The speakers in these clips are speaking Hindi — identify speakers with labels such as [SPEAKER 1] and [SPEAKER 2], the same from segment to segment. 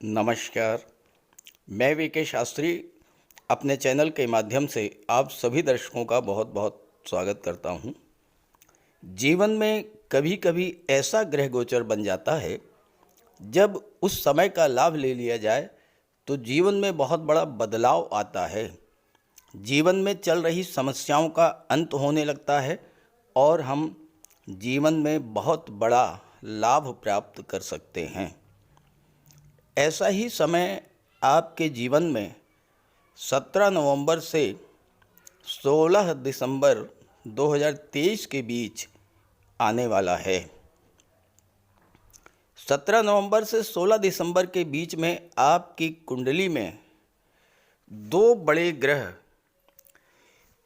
[SPEAKER 1] नमस्कार। मैं वीके शास्त्री अपने चैनल के माध्यम से आप सभी दर्शकों का बहुत बहुत स्वागत करता हूं। जीवन में कभी कभी ऐसा ग्रह गोचर बन जाता है, जब उस समय का लाभ ले लिया जाए तो जीवन में बहुत बड़ा बदलाव आता है। जीवन में चल रही समस्याओं का अंत होने लगता है और हम जीवन में बहुत बड़ा लाभ प्राप्त कर सकते हैं। ऐसा ही समय आपके जीवन में 17 नवंबर से 16 दिसंबर 2023 के बीच आने वाला है। 17 नवंबर से 16 दिसंबर के बीच में आपकी कुंडली में दो बड़े ग्रह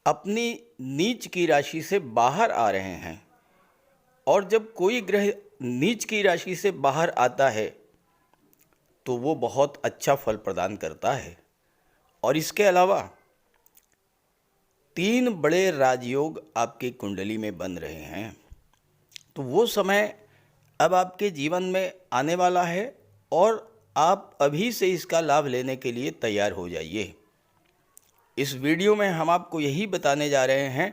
[SPEAKER 1] अपनी नीच की राशि से बाहर आ रहे हैं, और जब कोई ग्रह नीच की राशि से बाहर आता है तो वो बहुत अच्छा फल प्रदान करता है। और इसके अलावा 3 बड़े राजयोग आपकी कुंडली में बन रहे हैं। तो वो समय अब आपके जीवन में आने वाला है और आप अभी से इसका लाभ लेने के लिए तैयार हो जाइए। इस वीडियो में हम आपको यही बताने जा रहे हैं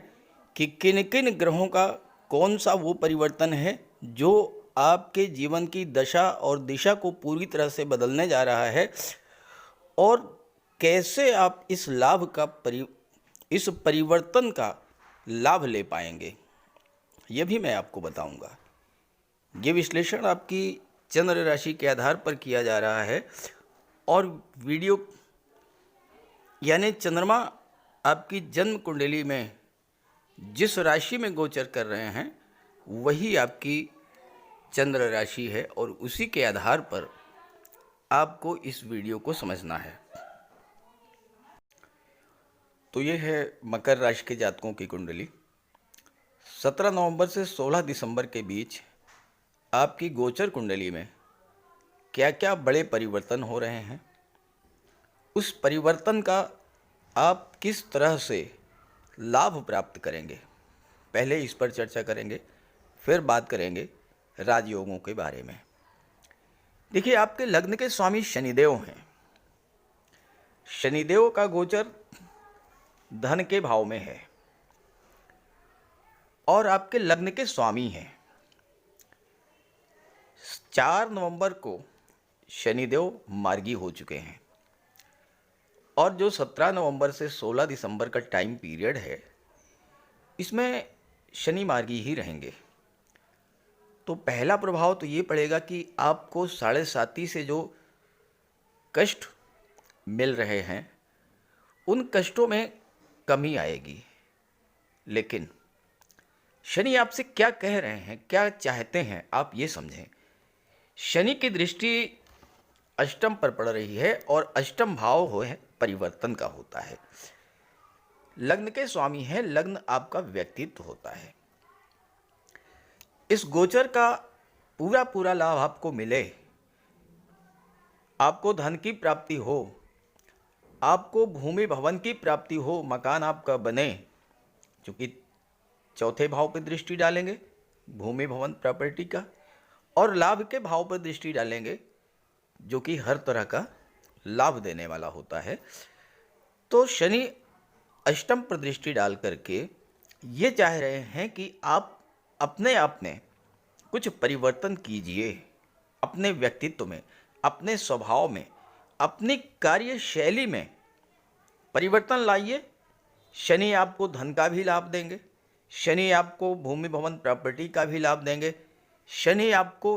[SPEAKER 1] कि किन किन ग्रहों का कौन सा वो परिवर्तन है जो आपके जीवन की दशा और दिशा को पूरी तरह से बदलने जा रहा है, और कैसे आप इस परिवर्तन का लाभ ले पाएंगे, ये भी मैं आपको बताऊंगा। ये विश्लेषण आपकी चंद्र राशि के आधार पर किया जा रहा है, और वीडियो यानी चंद्रमा आपकी जन्म कुंडली में जिस राशि में गोचर कर रहे हैं वही आपकी चंद्र राशि है, और उसी के आधार पर आपको इस वीडियो को समझना है। तो ये है मकर राशि के जातकों की कुंडली। 17 नवंबर से 16 दिसंबर के बीच आपकी गोचर कुंडली में क्या क्या बड़े परिवर्तन हो रहे हैं, उस परिवर्तन का आप किस तरह से लाभ प्राप्त करेंगे, पहले इस पर चर्चा करेंगे, फिर बात करेंगे राजयोगों के बारे में। देखिए, आपके लग्न के स्वामी शनिदेव हैं। शनिदेव का गोचर धन के भाव में है और आपके लग्न के स्वामी हैं। 4 नवंबर को शनिदेव मार्गी हो चुके हैं, और जो 17 नवंबर से 16 दिसंबर का टाइम पीरियड है, इसमें शनि मार्गी ही रहेंगे। तो पहला प्रभाव तो ये पड़ेगा कि आपको 7.5 से जो कष्ट मिल रहे हैं उन कष्टों में कमी आएगी। लेकिन शनि आपसे क्या कह रहे हैं, क्या चाहते हैं, आप ये समझें। शनि की दृष्टि अष्टम पर पड़ रही है, और अष्टम भाव हो है परिवर्तन का होता है। लग्न के स्वामी है, लग्न आपका व्यक्तित्व होता है। इस गोचर का पूरा पूरा लाभ आपको मिले, आपको धन की प्राप्ति हो, आपको भूमि भवन की प्राप्ति हो, मकान आपका बने, क्योंकि चौथे भाव पर दृष्टि डालेंगे भूमि भवन प्रॉपर्टी का, और लाभ के भाव पर दृष्टि डालेंगे जो कि हर तरह का लाभ देने वाला होता है। तो शनि अष्टम पर दृष्टि डाल करके ये चाह रहे हैं कि आप अपने आप में कुछ परिवर्तन कीजिए, अपने व्यक्तित्व में, अपने स्वभाव में, अपनी कार्यशैली में परिवर्तन लाइए। शनि आपको धन का भी लाभ देंगे, शनि आपको भूमि भवन प्रॉपर्टी का भी लाभ देंगे, शनि आपको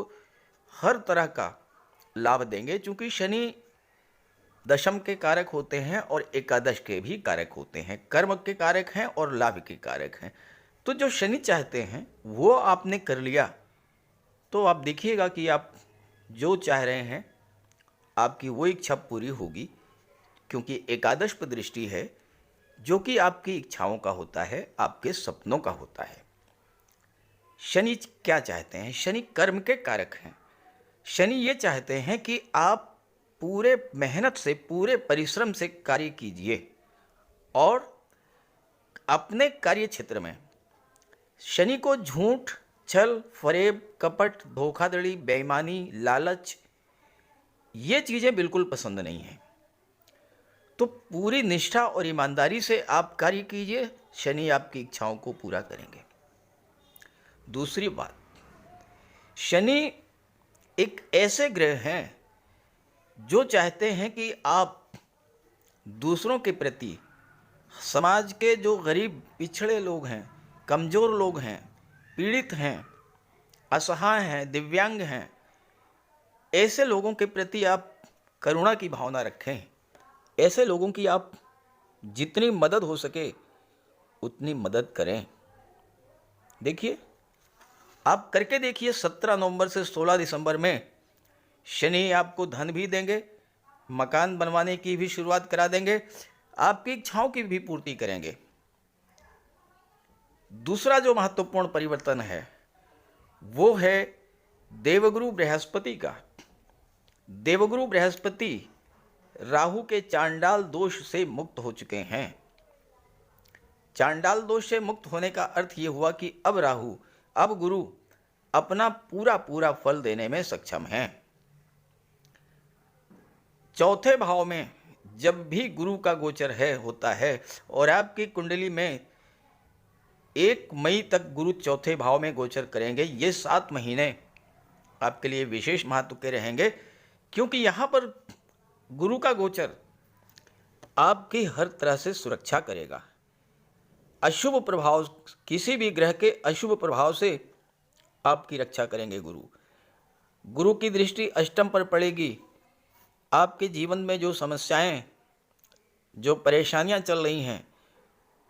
[SPEAKER 1] हर तरह का लाभ देंगे, क्योंकि शनि दशम के कारक होते हैं और एकादश के भी कारक होते हैं, कर्म के कारक हैं और लाभ के कारक हैं। तो जो शनि चाहते हैं वो आपने कर लिया, तो आप देखिएगा कि आप जो चाह रहे हैं आपकी वो इच्छा पूरी होगी, क्योंकि एकादश पर दृष्टि है जो कि आपकी इच्छाओं का होता है, आपके सपनों का होता है। शनि क्या चाहते हैं? शनि कर्म के कारक हैं। शनि ये चाहते हैं कि आप पूरे मेहनत से, पूरे परिश्रम से कार्य कीजिए, और अपने कार्य क्षेत्र में शनि को झूठ, छल, फरेब, कपट, धोखाधड़ी, बेईमानी, लालच, ये चीज़ें बिल्कुल पसंद नहीं हैं। तो पूरी निष्ठा और ईमानदारी से आप कार्य कीजिए, शनि आपकी इच्छाओं को पूरा करेंगे। दूसरी बात, शनि एक ऐसे ग्रह हैं जो चाहते हैं कि आप दूसरों के प्रति, समाज के जो गरीब पिछड़े लोग हैं, कमज़ोर लोग हैं, पीड़ित हैं, असहाय हैं, दिव्यांग हैं, ऐसे लोगों के प्रति आप करुणा की भावना रखें। ऐसे लोगों की आप जितनी मदद हो सके उतनी मदद करें। देखिए, आप करके देखिए, 17 नवंबर से 16 दिसंबर में शनि आपको धन भी देंगे, मकान बनवाने की भी शुरुआत करा देंगे, आपकी इच्छाओं की भी पूर्ति करेंगे। दूसरा जो महत्वपूर्ण परिवर्तन है वो है देवगुरु बृहस्पति का। देवगुरु बृहस्पति राहु के चांडाल दोष से मुक्त हो चुके हैं। चांडाल दोष से मुक्त होने का अर्थ ये हुआ कि अब राहु, अब गुरु अपना पूरा पूरा फल देने में सक्षम हैं। चौथे भाव में जब भी गुरु का गोचर होता है और आपकी कुंडली में 1 मई तक गुरु चौथे भाव में गोचर करेंगे, ये 7 महीने आपके लिए विशेष महत्व के रहेंगे, क्योंकि यहाँ पर गुरु का गोचर आपकी हर तरह से सुरक्षा करेगा। अशुभ प्रभाव, किसी भी ग्रह के अशुभ प्रभाव से आपकी रक्षा करेंगे गुरु। गुरु की दृष्टि अष्टम पर पड़ेगी। आपके जीवन में जो समस्याएं, जो परेशानियां चल रही हैं,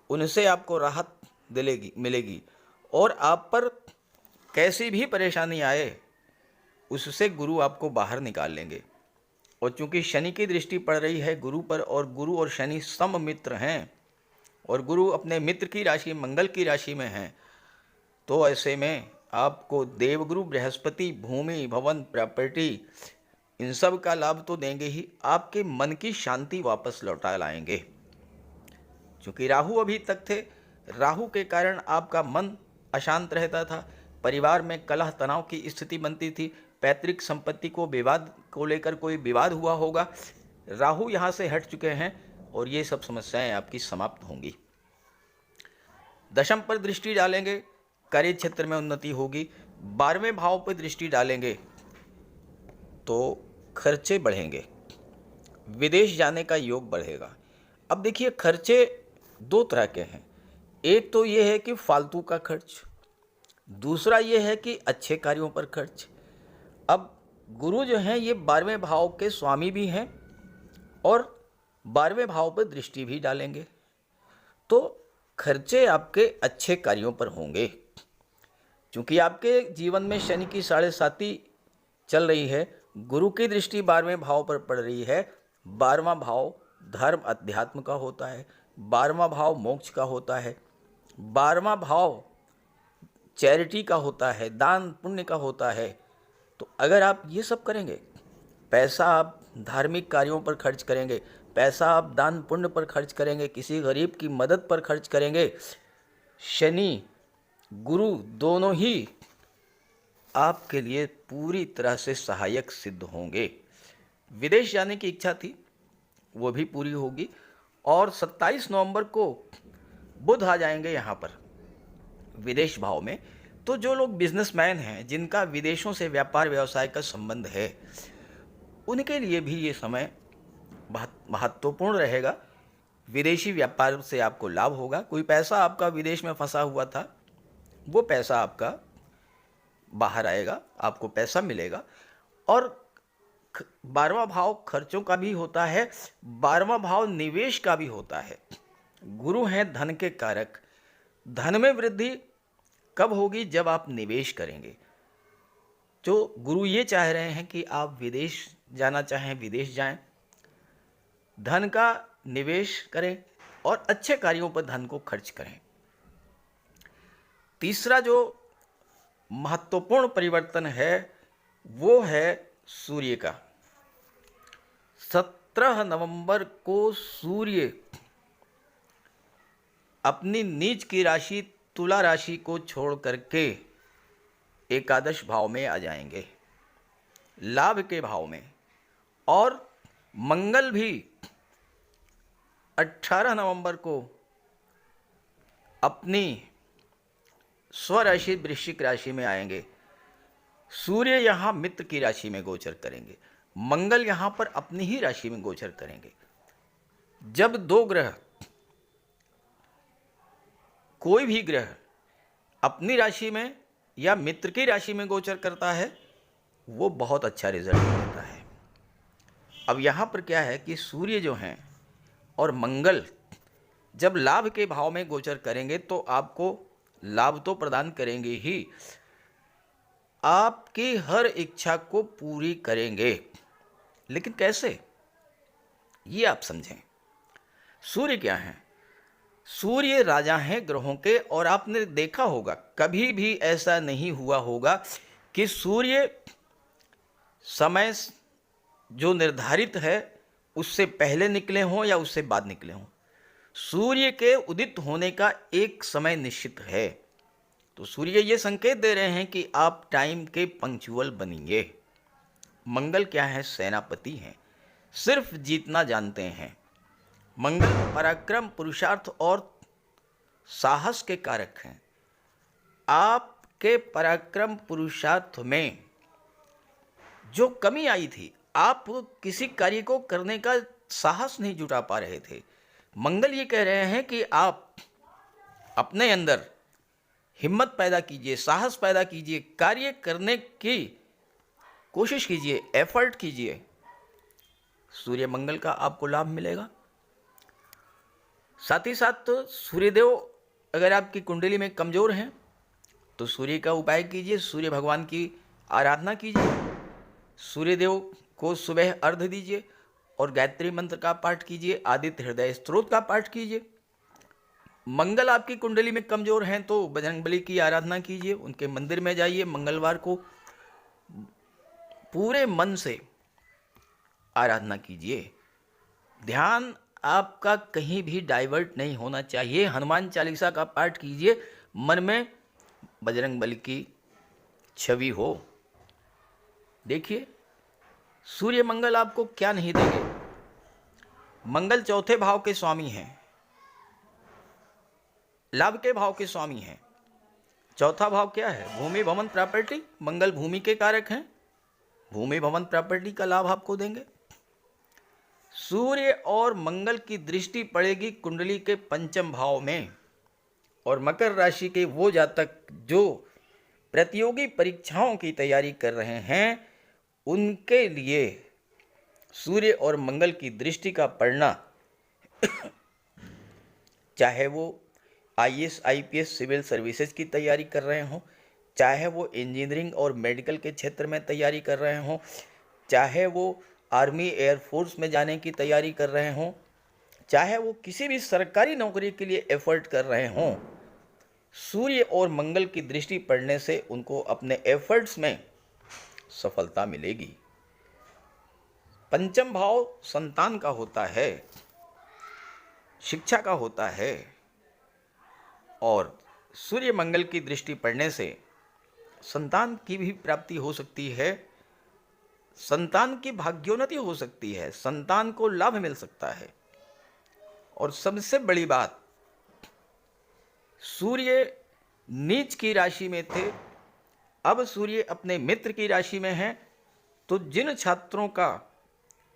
[SPEAKER 1] उनसे आपको राहत मिलेगी और आप पर कैसी भी परेशानी आए उससे गुरु आपको बाहर निकाल लेंगे। और चूंकि शनि की दृष्टि पड़ रही है गुरु पर, और गुरु और शनि सम मित्र हैं और गुरु अपने मित्र की राशि मंगल की राशि में हैं, तो ऐसे में आपको देवगुरु बृहस्पति भूमि, भवन, प्रॉपर्टी, इन सब का लाभ तो देंगे ही, आपके मन की शांति वापस लौटा लाएंगे। क्योंकि राहु अभी तक थे, राहु के कारण आपका मन अशांत रहता था, परिवार में कलह तनाव की स्थिति बनती थी, पैतृक संपत्ति को विवाद को लेकर कोई विवाद हुआ होगा। राहु यहाँ से हट चुके हैं और ये सब समस्याएं आपकी समाप्त होंगी। दशम पर दृष्टि डालेंगे, कार्य क्षेत्र में उन्नति होगी। 12वें भाव पर दृष्टि डालेंगे तो खर्चे बढ़ेंगे, विदेश जाने का योग बढ़ेगा। अब देखिए, खर्चे 2 तरह के हैं। एक तो ये है कि फालतू का खर्च, दूसरा ये है कि अच्छे कार्यों पर खर्च। अब गुरु जो हैं ये 12वें भाव के स्वामी भी हैं और 12वें भाव पर दृष्टि भी डालेंगे, तो खर्चे आपके अच्छे कार्यों पर होंगे। क्योंकि आपके जीवन में शनि की 7.5 चल रही है, गुरु की दृष्टि 12वें भाव पर पड़ रही है। 12वां भाव धर्म अध्यात्म का होता है, 12वां भाव मोक्ष का होता है, 12वां भाव चैरिटी का होता है, दान पुण्य का होता है। तो अगर आप ये सब करेंगे, पैसा आप धार्मिक कार्यों पर खर्च करेंगे, पैसा आप दान पुण्य पर खर्च करेंगे, किसी गरीब की मदद पर खर्च करेंगे, शनि गुरु दोनों ही आपके लिए पूरी तरह से सहायक सिद्ध होंगे। विदेश जाने की इच्छा थी, वो भी पूरी होगी। और 27 नवंबर को बुध आ जाएंगे यहाँ पर विदेश भाव में। तो जो लोग बिजनेसमैन हैं, जिनका विदेशों से व्यापार व्यवसाय का संबंध है, उनके लिए भी ये समय महत्वपूर्ण रहेगा। विदेशी व्यापार से आपको लाभ होगा। कोई पैसा आपका विदेश में फंसा हुआ था, वो पैसा आपका बाहर आएगा, आपको पैसा मिलेगा। और 12वां भाव खर्चों का भी होता है, 12वां भाव निवेश का भी होता है। गुरु हैं धन के कारक। धन में वृद्धि कब होगी? जब आप निवेश करेंगे। जो गुरु ये चाह रहे हैं कि आप विदेश जाना चाहें, विदेश जाएं, धन का निवेश करें और अच्छे कार्यों पर धन को खर्च करें। तीसरा जो महत्वपूर्ण परिवर्तन है वो है सूर्य का। 17 नवंबर को सूर्य अपनी नीच की राशि तुला राशि को छोड़ करके एकादश भाव में आ जाएंगे, लाभ के भाव में। और मंगल भी 18 नवंबर को अपनी स्वराशि वृश्चिक राशि में आएंगे। सूर्य यहाँ मित्र की राशि में गोचर करेंगे, मंगल यहाँ पर अपनी ही राशि में गोचर करेंगे। जब दो ग्रह, कोई भी ग्रह अपनी राशि में या मित्र की राशि में गोचर करता है, वो बहुत अच्छा रिजल्ट देता है। अब यहाँ पर क्या है कि सूर्य जो हैं और मंगल जब लाभ के भाव में गोचर करेंगे तो आपको लाभ तो प्रदान करेंगे ही, आपकी हर इच्छा को पूरी करेंगे। लेकिन कैसे, ये आप समझें। सूर्य क्या है? सूर्य राजा हैं ग्रहों के, और आपने देखा होगा कभी भी ऐसा नहीं हुआ होगा कि सूर्य समय जो निर्धारित है उससे पहले निकले हों या उससे बाद निकले हों। सूर्य के उदित होने का एक समय निश्चित है। तो सूर्य ये संकेत दे रहे हैं कि आप टाइम के पंक्चुअल बनिए। मंगल क्या है? सेनापति हैं, सिर्फ जीतना जानते हैं। मंगल पराक्रम, पुरुषार्थ और साहस के कारक हैं। आपके पराक्रम पुरुषार्थ में जो कमी आई थी, आप किसी कार्य को करने का साहस नहीं जुटा पा रहे थे, मंगल ये कह रहे हैं कि आप अपने अंदर हिम्मत पैदा कीजिए, साहस पैदा कीजिए, कार्य करने की कोशिश कीजिए, एफर्ट कीजिए। सूर्य मंगल का आपको लाभ मिलेगा। साथ ही साथ सूर्यदेव अगर आपकी कुंडली में कमज़ोर हैं तो सूर्य का उपाय कीजिए, सूर्य भगवान की आराधना कीजिए, सूर्यदेव को सुबह अर्घ्य दीजिए और गायत्री मंत्र का पाठ कीजिए, आदित्य हृदय स्तोत्र का पाठ कीजिए। मंगल आपकी कुंडली में कमज़ोर हैं तो बजरंगबली की आराधना कीजिए, उनके मंदिर में जाइए, मंगलवार को पूरे मन से आराधना कीजिए। ध्यान आपका कहीं भी डाइवर्ट नहीं होना चाहिए। हनुमान चालीसा का पाठ कीजिए, मन में बजरंगबली की छवि हो। देखिए सूर्य मंगल आपको क्या नहीं देंगे। मंगल चौथे भाव के स्वामी हैं, लाभ के भाव के स्वामी हैं। चौथा भाव क्या है? भूमि भवन प्रॉपर्टी। मंगल भूमि के कारक हैं, भूमि भवन प्रॉपर्टी का लाभ आपको देंगे। सूर्य और मंगल की दृष्टि पड़ेगी कुंडली के पंचम भाव में, और मकर राशि के वो जातक जो प्रतियोगी परीक्षाओं की तैयारी कर रहे हैं उनके लिए सूर्य और मंगल की दृष्टि का पड़ना, चाहे वो आईएएस आईपीएस सिविल सर्विसेज की तैयारी कर रहे हों, चाहे वो इंजीनियरिंग और मेडिकल के क्षेत्र में तैयारी कर रहे हों, चाहे वो आर्मी एयरफोर्स में जाने की तैयारी कर रहे हों, चाहे वो किसी भी सरकारी नौकरी के लिए एफर्ट कर रहे हों, सूर्य और मंगल की दृष्टि पड़ने से उनको अपने एफर्ट्स में सफलता मिलेगी। पंचम भाव संतान का होता है, शिक्षा का होता है, और सूर्य मंगल की दृष्टि पड़ने से संतान की भी प्राप्ति हो सकती है, संतान की भाग्योन्नति हो सकती है, संतान को लाभ मिल सकता है। और सबसे बड़ी बात, सूर्य नीच की राशि में थे, अब सूर्य अपने मित्र की राशि में हैं, तो जिन छात्रों का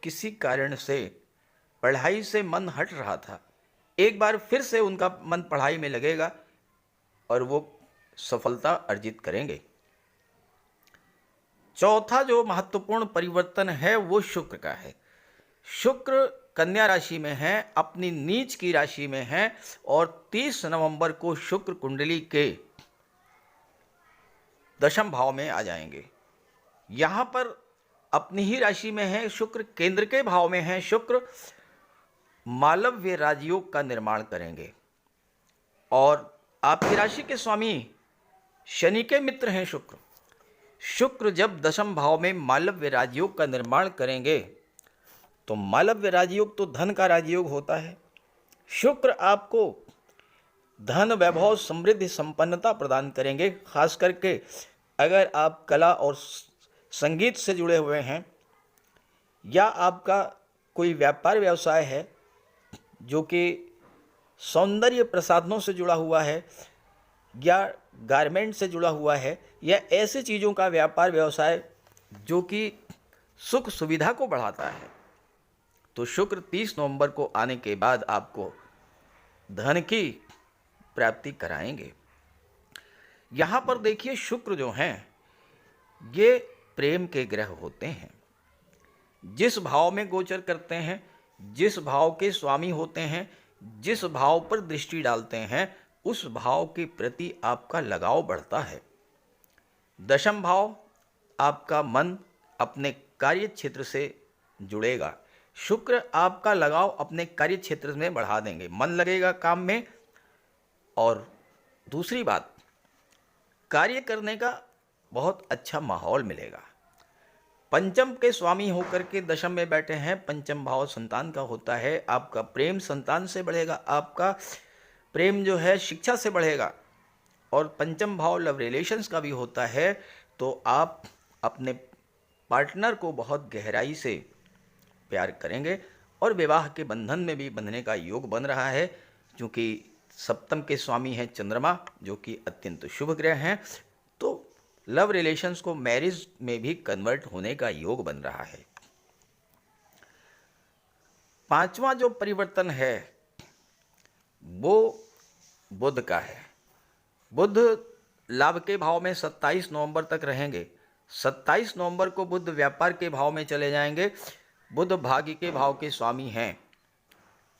[SPEAKER 1] किसी कारण से पढ़ाई से मन हट रहा था, एक बार फिर से उनका मन पढ़ाई में लगेगा और वो सफलता अर्जित करेंगे। चौथा जो महत्वपूर्ण परिवर्तन है वो शुक्र का है। शुक्र कन्या राशि में है, अपनी नीच की राशि में है, और 30 नवंबर को शुक्र कुंडली के दशम भाव में आ जाएंगे। यहाँ पर अपनी ही राशि में है शुक्र, केंद्र के भाव में है शुक्र, मालव्य राजयोग का निर्माण करेंगे। और आपकी राशि के स्वामी शनि के मित्र हैं शुक्र। शुक्र जब दशम भाव में मालव्य राजयोग का निर्माण करेंगे तो मालव्य राजयोग तो धन का राजयोग होता है। शुक्र आपको धन, वैभव, समृद्धि, संपन्नता प्रदान करेंगे। खास करके अगर आप कला और संगीत से जुड़े हुए हैं या आपका कोई व्यापार व्यवसाय है जो कि सौंदर्य प्रसाधनों से जुड़ा हुआ है या गारमेंट से जुड़ा हुआ है या ऐसी चीज़ों का व्यापार व्यवसाय जो कि सुख सुविधा को बढ़ाता है, तो शुक्र 30 नवंबर को आने के बाद आपको धन की प्राप्ति कराएंगे। यहाँ पर देखिए, शुक्र जो हैं ये प्रेम के ग्रह होते हैं। जिस भाव में गोचर करते हैं, जिस भाव के स्वामी होते हैं, जिस भाव पर दृष्टि डालते हैं, उस भाव के प्रति आपका लगाव बढ़ता है। दशम भाव, आपका मन अपने कार्य क्षेत्र से जुड़ेगा। शुक्र आपका लगाव अपने कार्य क्षेत्र में बढ़ा देंगे, मन लगेगा काम में। और दूसरी बात, कार्य करने का बहुत अच्छा माहौल मिलेगा। पंचम के स्वामी होकर के दशम में बैठे हैं, पंचम भाव संतान का होता है। आपका प्रेम संतान से बढ़ेगा, आपका प्रेम जो है शिक्षा से बढ़ेगा। और पंचम भाव लव रिलेशंस का भी होता है, तो आप अपने पार्टनर को बहुत गहराई से प्यार करेंगे और विवाह के बंधन में भी बंधने का योग बन रहा है। क्योंकि सप्तम के स्वामी हैं चंद्रमा, जो कि अत्यंत शुभ ग्रह हैं, तो लव रिलेशंस को मैरिज में भी कन्वर्ट होने का योग बन रहा है। पांचवा जो परिवर्तन है वो बुध का है। बुध लाभ के भाव में 27 नवंबर तक रहेंगे। 27 नवंबर को बुध व्यापार के भाव में चले जाएंगे। बुध भाग्य के भाव के स्वामी हैं।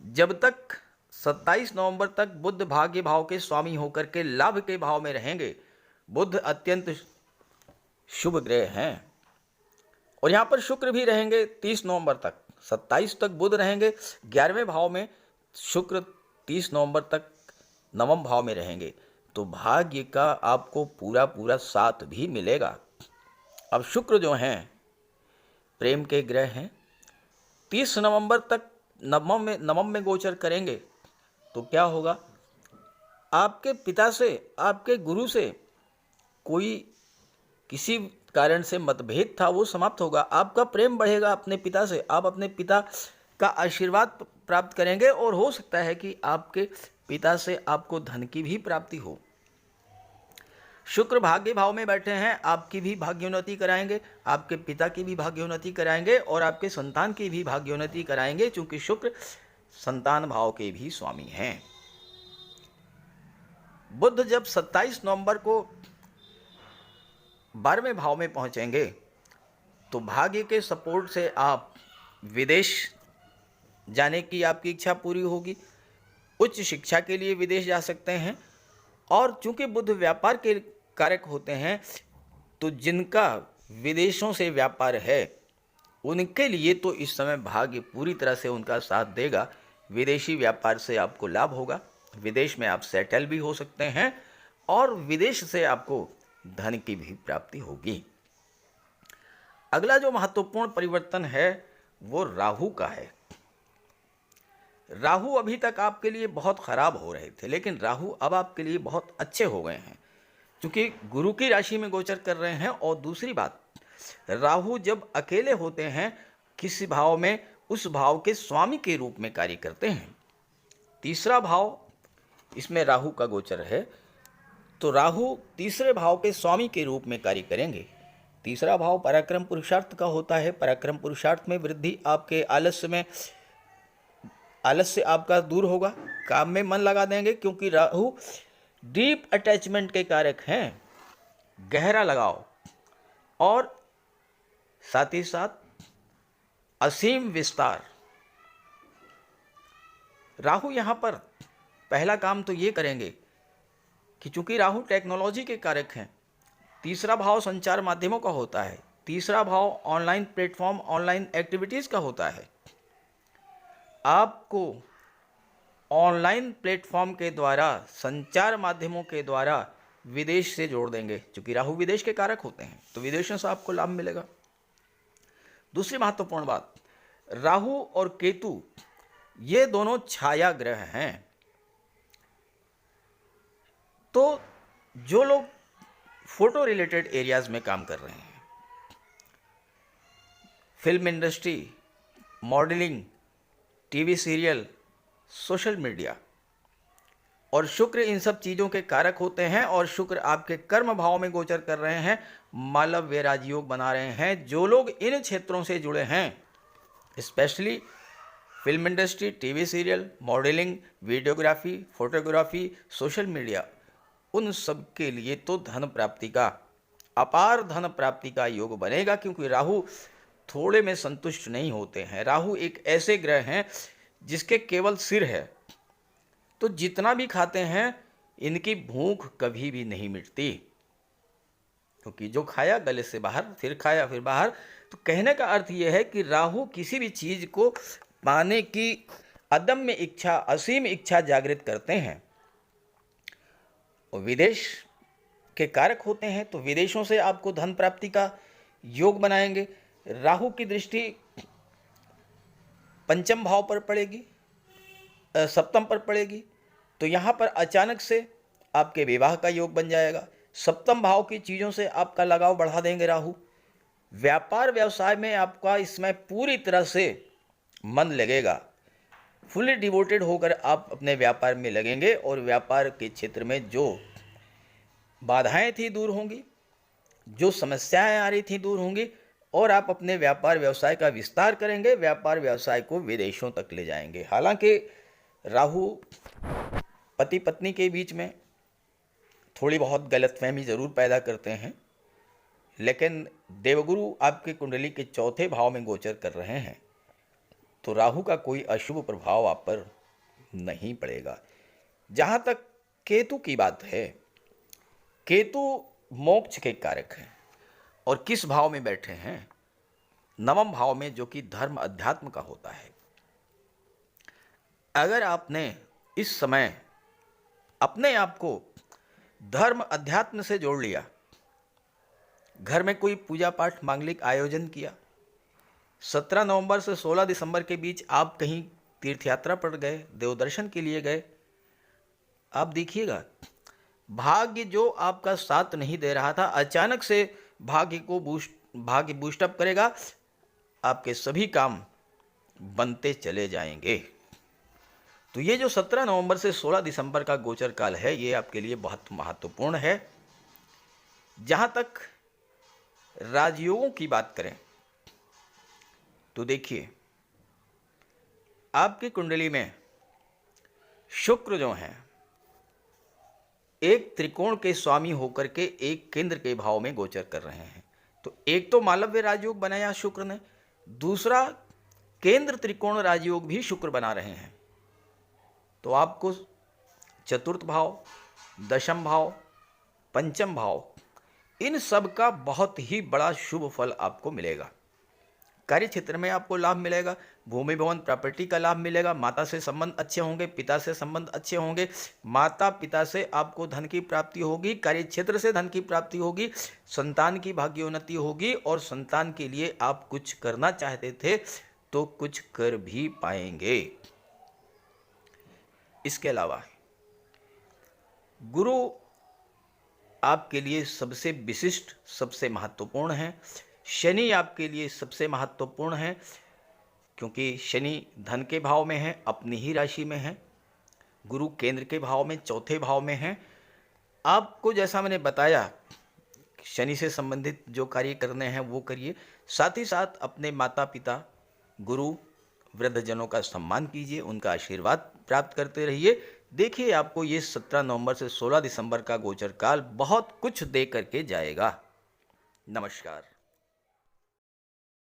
[SPEAKER 1] जब तक 27 नवंबर तक बुध भाग्य भाव के स्वामी होकर के लाभ के भाव में रहेंगे, बुध अत्यंत शुभ ग्रह हैं। और यहाँ पर शुक्र भी रहेंगे 30 नवंबर तक। 27 तक बुध रहेंगे 11वें भाव में, शुक्र 30 नवंबर तक नवम भाव में रहेंगे। तो भाग्य का आपको पूरा पूरा साथ भी मिलेगा। अब शुक्र जो हैं प्रेम के ग्रह हैं, 30 नवंबर तक नवम में गोचर करेंगे। तो क्या होगा, आपके पिता से, आपके गुरु से कोई किसी कारण से मतभेद था, वो समाप्त होगा। आपका प्रेम बढ़ेगा अपने पिता से, आप अपने पिता का आशीर्वाद प्राप्त करेंगे। और हो सकता है कि आपके पिता से आपको धन की भी प्राप्ति हो। शुक्र भाग्य भाव में बैठे हैं, आपकी भी भाग्योन्नति कराएंगे, आपके पिता की भी भाग्योन्नति कराएंगे और आपके संतान की भी भाग्योन्नति कराएंगे, क्योंकि शुक्र संतान भाव के भी स्वामी हैं। बुध जब 27 नवंबर को 12वें भाव में पहुंचेंगे, तो भाग्य के सपोर्ट से आप विदेश जाने की आपकी इच्छा पूरी होगी। उच्च शिक्षा के लिए विदेश जा सकते हैं। और चूंकि बुध व्यापार के कारक होते हैं, तो जिनका विदेशों से व्यापार है उनके लिए तो इस समय भाग्य पूरी तरह से उनका साथ देगा। विदेशी व्यापार से आपको लाभ होगा, विदेश में आप सेटल भी हो सकते हैं और विदेश से आपको धन की भी प्राप्ति होगी। अगला जो महत्वपूर्ण परिवर्तन है वो राहु का है। राहु अभी तक आपके लिए बहुत खराब हो रहे थे, लेकिन राहु अब आपके लिए बहुत अच्छे हो गए हैं, क्योंकि गुरु की राशि में गोचर कर रहे हैं। और दूसरी बात, राहु जब अकेले होते हैं किसी भाव में, उस भाव के स्वामी के रूप में कार्य करते हैं। तीसरा भाव इसमें राहु का गोचर है, तो राहु तीसरे भाव के स्वामी के रूप में कार्य करेंगे। तीसरा भाव पराक्रम पुरुषार्थ का होता है। पराक्रम पुरुषार्थ में वृद्धि, आपके आलस्य आपका दूर होगा, काम में मन लगा देंगे, क्योंकि राहु डीप अटैचमेंट के कारक हैं, गहरा लगाव और साथ ही साथ असीम विस्तार। राहु यहाँ पर पहला काम तो ये करेंगे कि चूंकि राहु टेक्नोलॉजी के कारक हैं, तीसरा भाव संचार माध्यमों का होता है, तीसरा भाव ऑनलाइन प्लेटफॉर्म, ऑनलाइन एक्टिविटीज़ का होता है। आपको ऑनलाइन प्लेटफॉर्म के द्वारा, संचार माध्यमों के द्वारा विदेश से जोड़ देंगे, क्योंकि राहु विदेश के कारक होते हैं, तो विदेशों से आपको लाभ मिलेगा। दूसरी महत्वपूर्ण बात, राहु और केतु ये दोनों छाया ग्रह हैं। तो जो लोग फोटो रिलेटेड एरियाज में काम कर रहे हैं, film industry, modelling, TV serial, social media. और शुक्र इन सब चीज़ों के कारक होते हैं, और शुक्र आपके कर्म भाव में गोचर कर रहे हैं, मालव्य राजयोग बना रहे हैं। जो लोग इन क्षेत्रों से जुड़े हैं, specially film industry, TV serial, modelling, videography, photography, social media, उन सब के लिए तो धन प्राप्ति का, अपार धन प्राप्ति का योग बनेगा। क्योंकि राहु थोड़े में संतुष्ट नहीं होते हैं। राहु एक ऐसे ग्रह हैं जिसके केवल सिर है, तो जितना भी खाते हैं इनकी भूख कभी भी नहीं मिटती, क्योंकि जो खाया गले से बाहर, फिर खाया फिर बाहर। तो कहने का अर्थ यह है कि राहु किसी भी चीज को पाने की अदम्य इच्छा, असीम इच्छा जागृत करते हैं, और विदेश के कारक होते हैं। तो विदेशों से आपको धन प्राप्ति का योग बनाएंगे। राहु की दृष्टि पंचम भाव पर पड़ेगी, सप्तम पर पड़ेगी, तो यहाँ पर अचानक से आपके विवाह का योग बन जाएगा। सप्तम भाव की चीज़ों से आपका लगाव बढ़ा देंगे राहु। व्यापार व्यवसाय में आपका इसमें पूरी तरह से मन लगेगा, फुली डिवोटेड होकर आप अपने व्यापार में लगेंगे, और व्यापार के क्षेत्र में जो बाधाएं थी दूर होंगी, जो समस्याएं आ रही थी दूर होंगी, और आप अपने व्यापार व्यवसाय का विस्तार करेंगे, व्यापार व्यवसाय को विदेशों तक ले जाएंगे। हालांकि राहु पति पत्नी के बीच में थोड़ी बहुत गलतफहमी जरूर पैदा करते हैं, लेकिन देवगुरु आपके कुंडली के चौथे भाव में गोचर कर रहे हैं, तो राहु का कोई अशुभ प्रभाव आप पर नहीं पड़ेगा। जहाँ तक केतु की बात है, केतु मोक्ष के कारक हैं, और किस भाव में बैठे हैं? नवम भाव में, जो कि धर्म अध्यात्म का होता है। अगर आपने इस समय अपने आप को धर्म अध्यात्म से जोड़ लिया, घर में कोई पूजा पाठ मांगलिक आयोजन किया, 17 नवंबर से 16 दिसंबर के बीच आप कहीं तीर्थ यात्रा पर गए, देव दर्शन के लिए गए, आप देखिएगा भाग्य जो आपका साथ नहीं दे रहा था, अचानक से भाग्य बूस्टअप करेगा। आपके सभी काम बनते चले जाएंगे। तो ये जो 17 नवंबर से 16 दिसंबर का गोचर काल है, ये आपके लिए बहुत महत्वपूर्ण है। जहाँ तक राजयोगों की बात करें, तो देखिए आपकी कुंडली में शुक्र जो हैं, एक त्रिकोण के स्वामी होकर के एक केंद्र के भाव में गोचर कर रहे हैं। तो एक तो मालव्य राजयोग बनाया शुक्र ने, दूसरा केंद्र त्रिकोण राजयोग भी शुक्र बना रहे हैं। तो आपको चतुर्थ भाव, दशम भाव, पंचम भाव, इन सब का बहुत ही बड़ा शुभ फल आपको मिलेगा। कार्य क्षेत्र में आपको लाभ मिलेगा, भूमि भवन प्रॉपर्टी का लाभ मिलेगा, माता से संबंध अच्छे होंगे, पिता से संबंध अच्छे होंगे, माता पिता से आपको धन की प्राप्ति होगी, कार्य क्षेत्र से धन की प्राप्ति होगी, संतान की भाग्योन्नति होगी, और संतान के लिए आप कुछ करना चाहते थे तो कुछ कर भी पाएंगे। इसके अलावा गुरु आपके लिए सबसे विशिष्ट, सबसे महत्वपूर्ण है। शनि आपके लिए सबसे महत्वपूर्ण है, क्योंकि शनि धन के भाव में है, अपनी ही राशि में है। गुरु केंद्र के भाव में, चौथे भाव में है। आपको जैसा मैंने बताया, शनि से संबंधित जो कार्य करने हैं वो करिए, साथ ही साथ अपने माता पिता, गुरु, वृद्धजनों का सम्मान कीजिए, उनका आशीर्वाद प्राप्त करते रहिए। देखिए आपको ये 17 नवंबर से 16 दिसंबर का गोचर काल बहुत कुछ दे करके जाएगा। नमस्कार।